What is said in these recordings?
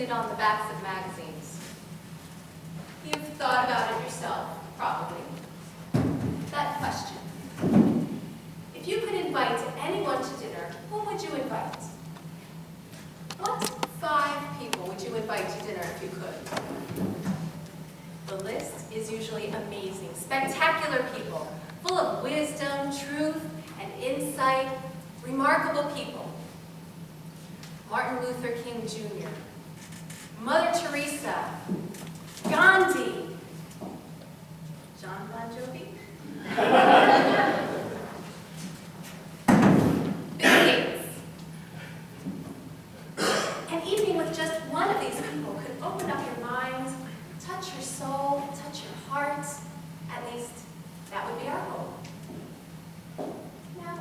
printed on the backs of magazines. You've thought about it yourself, probably. That question. If you could invite anyone to dinner, whom would you invite? What 5 people would you invite to dinner if you could? The list is usually amazing, spectacular people, full of wisdom, truth, and insight, remarkable people. Martin Luther King Jr., Mother Teresa, Gandhi, John Bon Jovi, Bill Gates. An evening with just one of these people could open up your mind, touch your soul, touch your heart. At least, that would be our goal. Now,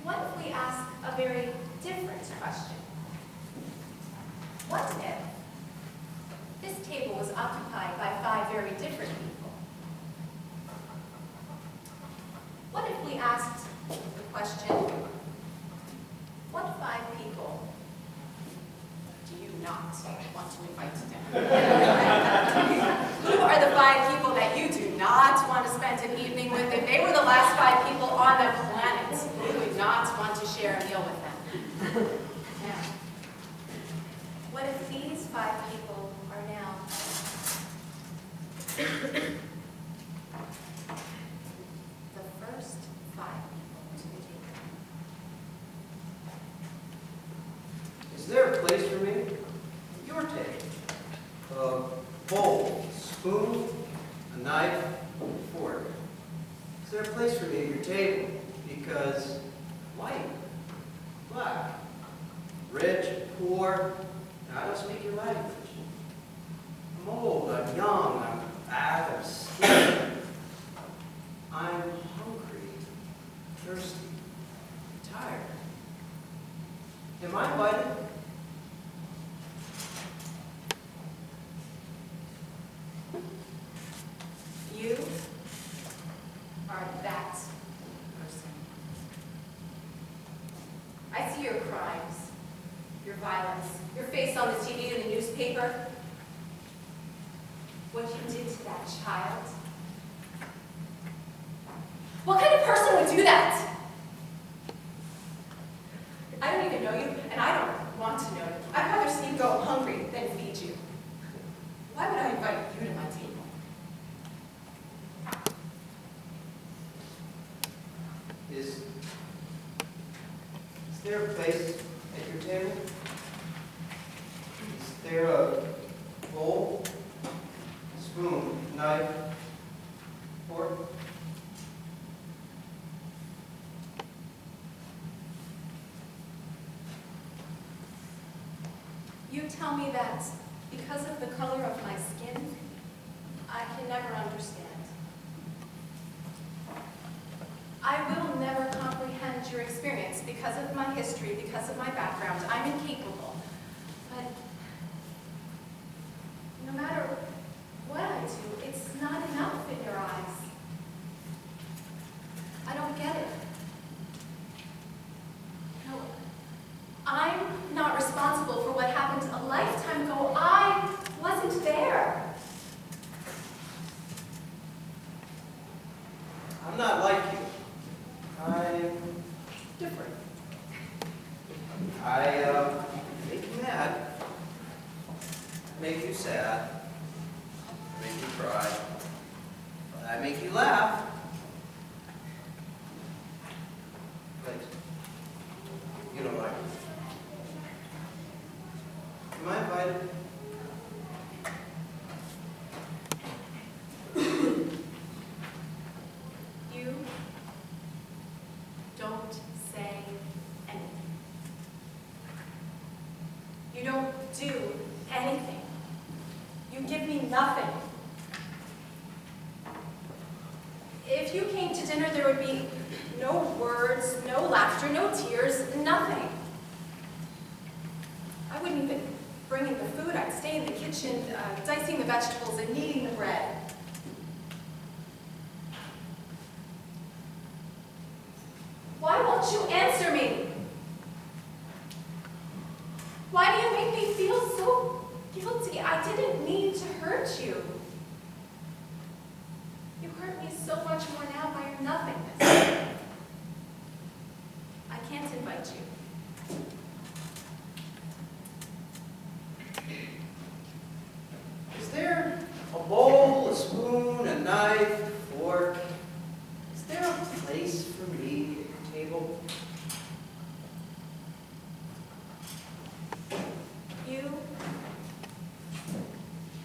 what if we ask a very different question? What if this table was occupied by 5 very different people? What if we asked the question, what 5 people do you not want to invite to dinner? Who are the 5 people that you do not want to spend an evening with? If they were the last 5 people on the planet, you would not want to share a meal with them. Now, what if these 5 people are now the first 5 people to the table? Is there a place for me? Your table. A bowl, spoon, a knife, a fork. Is there a place for me at your table? Because white, black, rich, poor, I don't speak your language. I'm old, I'm young, I'm fat, I'm skinny. I'm hungry, thirsty, tired. Am I invited? You are that person. I see your crimes, your violence, your face on the TV and the newspaper, what you did to that child. What kind of person would do that? I don't even know you, and I don't want to know you. I'd rather see you go hungry than feed you. Why would I invite you to my table? Is there a place at your table? Is there a bowl, spoon, knife, fork? You tell me that because of the color of my skin, I can never understand. I will never comprehend your experience because of my history, because of my background. I'm incapable. But no matter what I do, it's not enough in your eyes. I don't get it. No, I'm not responsible for what happened a lifetime ago. I wasn't there. I'm not like you. I'm different. I make you mad. I make you sad. I make you cry. I make you laugh. But you don't like me. Am I invited? You don't say anything. You don't do anything. You give me nothing. If you came to dinner, there would be no words, no laughter, no tears, nothing. I wouldn't even bring in the food. I'd stay in the kitchen, dicing the vegetables and kneading the bread. Why won't you answer me? Why do you make me feel so I didn't mean to hurt you. You hurt me so much more now by your nothingness. I can't invite you. Is there a bowl, a spoon, a knife, a fork? Is there a place for me at your table? You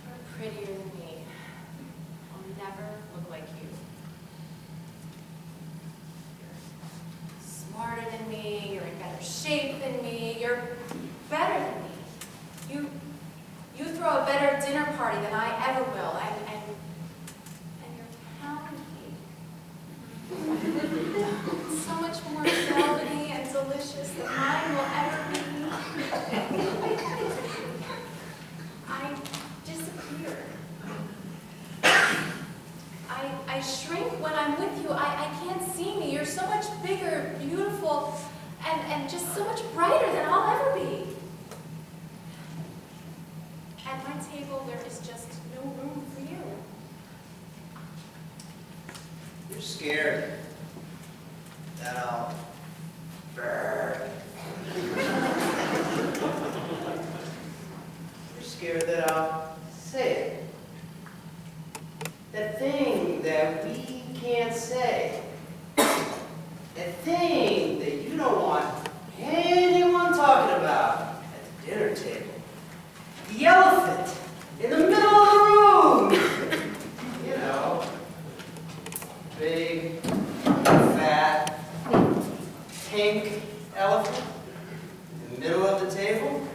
are prettier than me. I'll never look like you. You're smarter than me. You're in better shape than me. You're better than me. You throw a better dinner party than I ever will, and your pound cake. So much more velvety and delicious than mine will ever be. I disappear. I shrink when I'm with you. I can't see me. You're so much bigger, beautiful, and just so much brighter than I'll ever be. At my table, there is just no room for you. You're scared that I'll burn. You're scared that I'll say it. That thing that we can't say. That thing that you don't want anyone talking about at the dinner table. The elephant in the middle of the room. You know, big, fat, pink elephant in the middle of the table,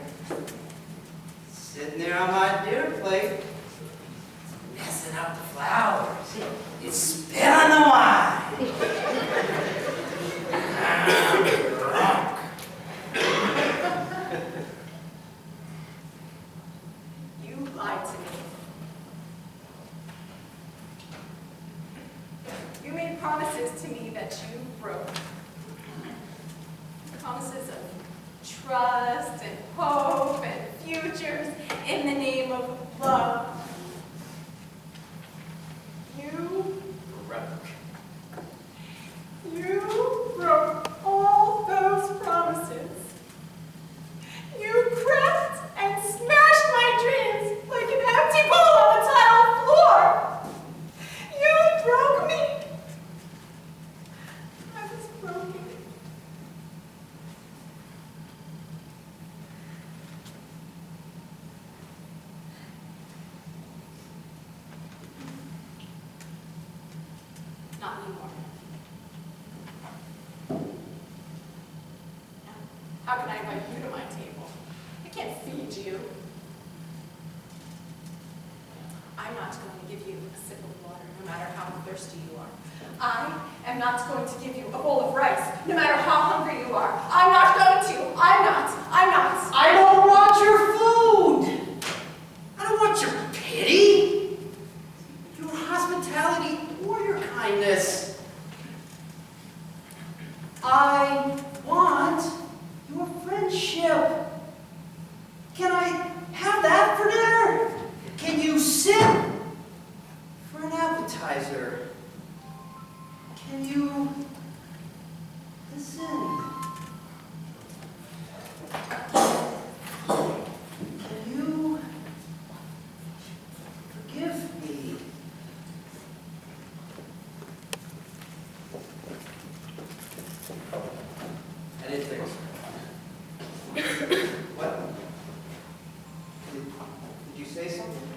sitting there on my dinner plate, messing up the flowers. It spit on the wine. I'm drunk. You lied to me. You made promises to me that you broke. Promises of trust and hope and futures in the name of love. You broke. You broke all those promises. You cracked and smashed my dreams like an empty bowl on the tile floor. You broke me. I was broken. Not anymore. How can I invite you to my table? I can't feed you. I'm not going to give you a sip of water, no matter how thirsty you are. I am not going to give you a bowl of rice, no matter how hungry you are. I'm not going to. I'm not. I don't want your food. I don't want your pity, your hospitality, or your kindness. I want your friendship. Can I have that for dinner? Can you sit for an appetizer? Can you listen? Can you forgive me? I didn't think so. What? Did you say something?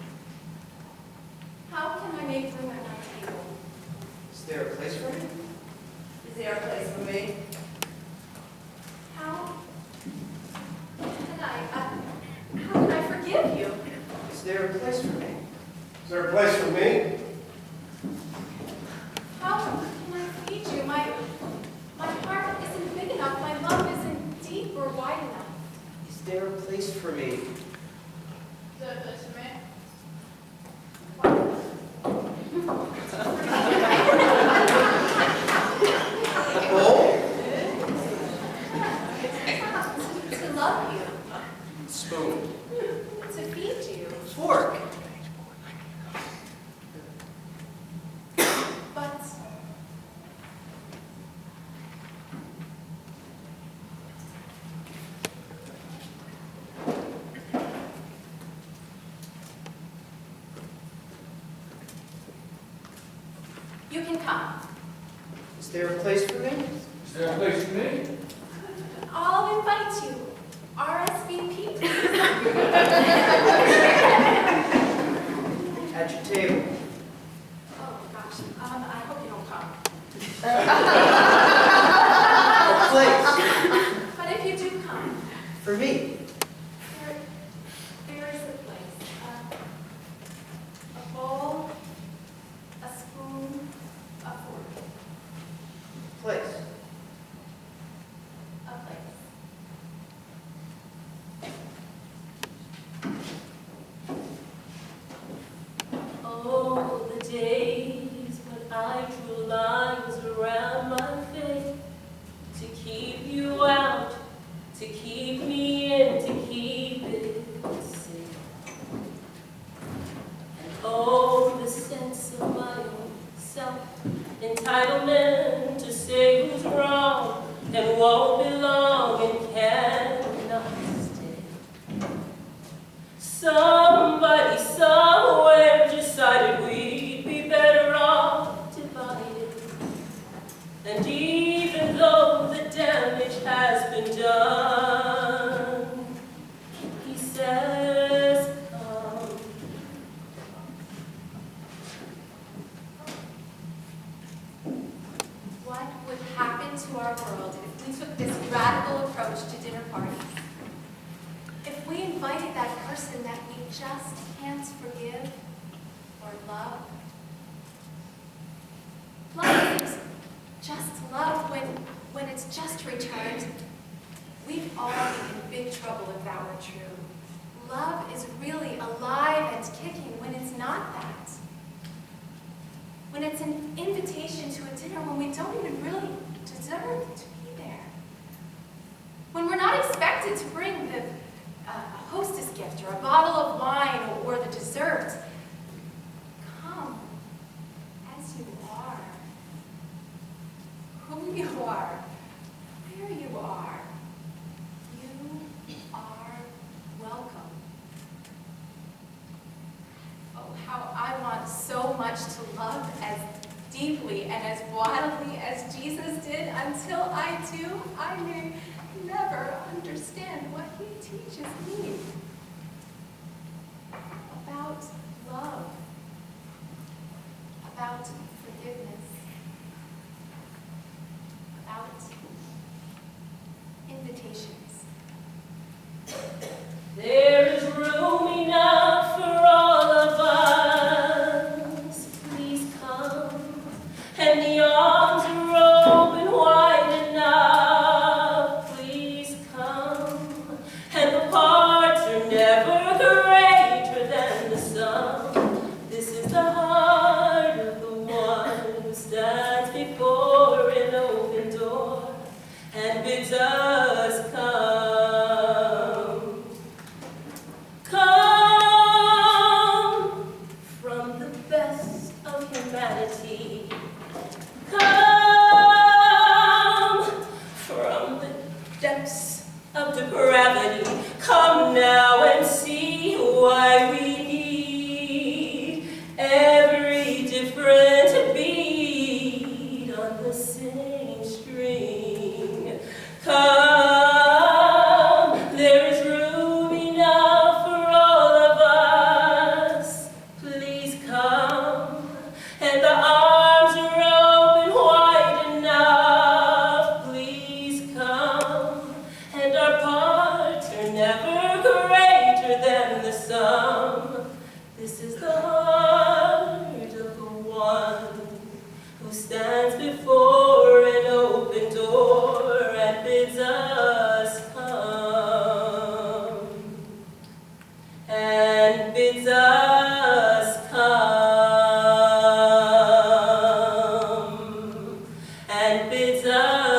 How can I make room at my table? Is there a place for me? Is there a place for me? How can I forgive you? Is there a place for me? Is there a place for me? How can I feed you? My heart isn't big enough. My love isn't deep or wide enough. Is there a place for me? Is there a place for me? A bowl? To love you. Spoon? To feed you. Fork? Is there a place for me? Is there a place for me? I'll invite you. RSVP, please. At your table. Oh, gosh. I hope you don't come. A place But if you do come, for me. there is a place. A bowl, a spoon, a fork. Place. A place. Oh, the days when I drew lines around my face to keep you out, to keep me in, to keep it safe. And oh, the sense of my own self-entitlement to say who's wrong and won't belong and cannot stay. Somebody somewhere decided we'd be better off divided. And even though the damage has been done, he says, come. What would happen to our world if we took this radical approach to dinner parties? If we invited that person that we just can't forgive or love? Love is just love when it's just returned. We'd all be in big trouble if that were true. Love is really alive and kicking when it's not that. When it's an invitation to a dinner when we don't even really deserve to be there. When we're not expected to bring the hostess gift or a bottle of wine or the dessert. Come as you are. Who you are. Where you are. You are welcome. Oh, how I want so much to love as deeply and as wildly as Jesus did. Until I do, I may never understand what he teaches me about love, about forgiveness, about invitations. There is room enough for all of us. Please come, and the arms are open wide enough. Please come, and the parts are never greater than the sum. This is the heart of the one who stands before an open door and bids us come. Come from the best of humanity. Come from the depths of depravity. Come now and see why we need every different beat on the same string. Come, there is room enough for all of us. Please come, and the arms are open wide enough. Please come, and our parts are never greater than the sum. This is the heart of the one who stands before an open door and bids us come, and bids us come, and bids us